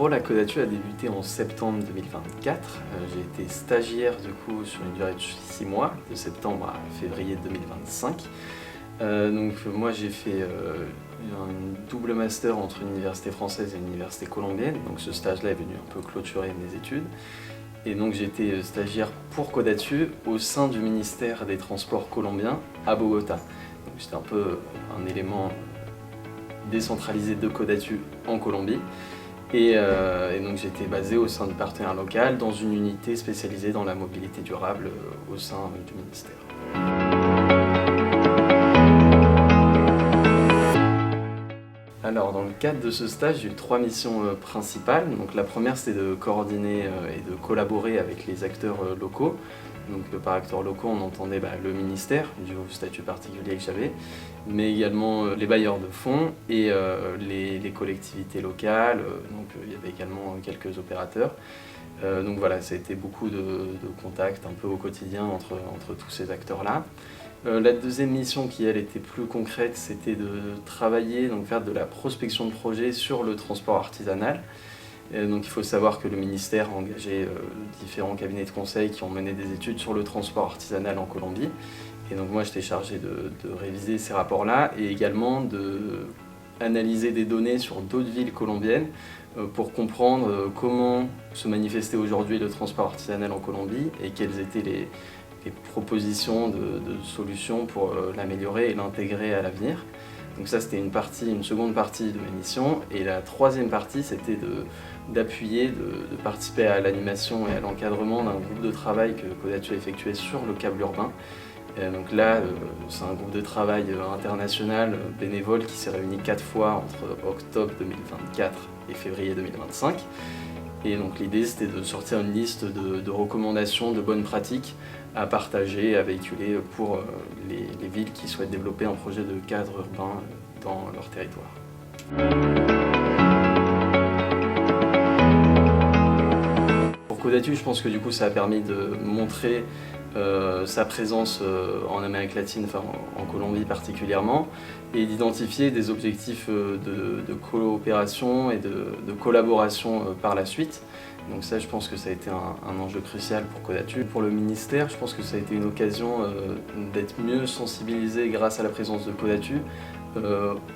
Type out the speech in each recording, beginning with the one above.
rôle à Codatue a débuté en septembre 2024. J'ai été stagiaire du coup sur une durée de 6 mois, de septembre à février 2025. Moi j'ai fait un double master entre une université française et une université colombienne. Donc ce stage-là est venu un peu clôturer mes études. Et donc j'étais stagiaire pour Codatue au sein du ministère des Transports colombien à Bogota. Donc j'étais un peu un élément décentralisé de Codatue en Colombie. Et donc j'étais basé au sein du partenaire local dans une unité spécialisée dans la mobilité durable au sein du ministère. Alors, dans le cadre de ce stage, j'ai eu 3 missions principales. Donc, la première, c'était de coordonner et de collaborer avec les acteurs locaux. Donc, par acteurs locaux, on entendait le ministère, dû au statut particulier que j'avais, mais également les bailleurs de fonds et les collectivités locales. Donc, il y avait également quelques opérateurs. Donc voilà, ça a été beaucoup de contacts un peu au quotidien entre tous ces acteurs-là. La deuxième mission qui, elle, était plus concrète, c'était de travailler, donc faire de la prospection de projets sur le transport artisanal. Donc il faut savoir que le ministère a engagé différents cabinets de conseil qui ont mené des études sur le transport artisanal en Colombie. Et donc moi j'étais chargé de réviser ces rapports-là et également d'analyser des données sur d'autres villes colombiennes pour comprendre comment se manifestait aujourd'hui le transport artisanal en Colombie et quelles étaient les propositions de solutions pour l'améliorer et l'intégrer à l'avenir. Donc ça c'était une seconde partie de ma mission, et la troisième partie c'était d'appuyer, de participer à l'animation et à l'encadrement d'un groupe de travail que Codatue a effectué sur le câble urbain. Donc là c'est un groupe de travail international bénévole qui s'est réuni 4 fois entre octobre 2024 et février 2025. Et donc l'idée c'était de sortir une liste de recommandations, de bonnes pratiques à partager, à véhiculer pour les villes qui souhaitent développer un projet de cadre urbain dans leur territoire. Pour Codatue, je pense que du coup ça a permis de montrer sa présence en Amérique latine, enfin en Colombie particulièrement, et d'identifier des objectifs de coopération et de collaboration par la suite. Donc ça, je pense que ça a été un enjeu crucial pour Codatue. Pour le ministère, je pense que ça a été une occasion d'être mieux sensibilisé grâce à la présence de Codatue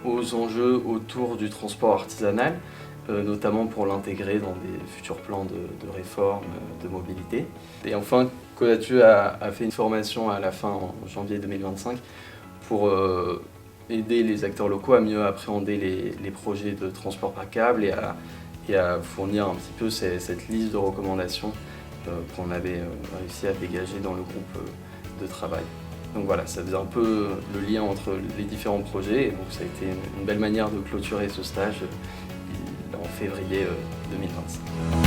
aux enjeux autour du transport artisanal, notamment pour l'intégrer dans des futurs plans de réforme de mobilité. Et enfin, Codatue a fait une formation à la fin, en janvier 2025, pour aider les acteurs locaux à mieux appréhender les projets de transport par câble et à fournir un petit peu cette liste de recommandations qu'on avait réussi à dégager dans le groupe de travail. Donc voilà, ça faisait un peu le lien entre les différents projets, et donc ça a été une belle manière de clôturer ce stage en février 2025.